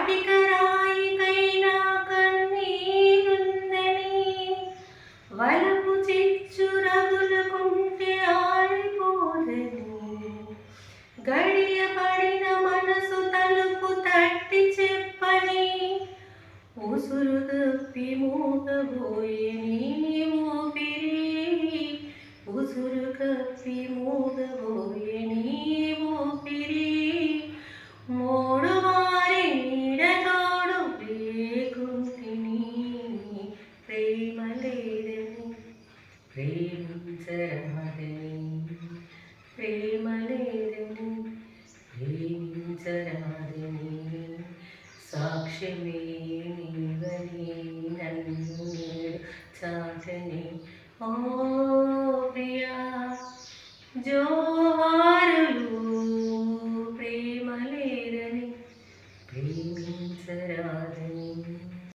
స్ఫటికరాయికైనా కన్నీరుందని వలపు చిచ్చు రగులుకుంటే ఆరిపోదని గడియ పడిన మనసు తలుపు తట్టి చెప్పని ఉసురు తప్పి మూగబోయే నీ ఊపిరి ఉసురు కప్పి మూగబోయే నీ ఊపిరి మూడు మారి నీడతోడు లేకుంటిని ప్రేమ లేదని ప్రేమించరాదని ప్రేమ లేదని ప్రేమించరాదని సాక్ష్యమే నీవని నన్ను చాటని ఓ ప్రియా జోహారులు ప్రేమ లేదని ప్రేమించరాదని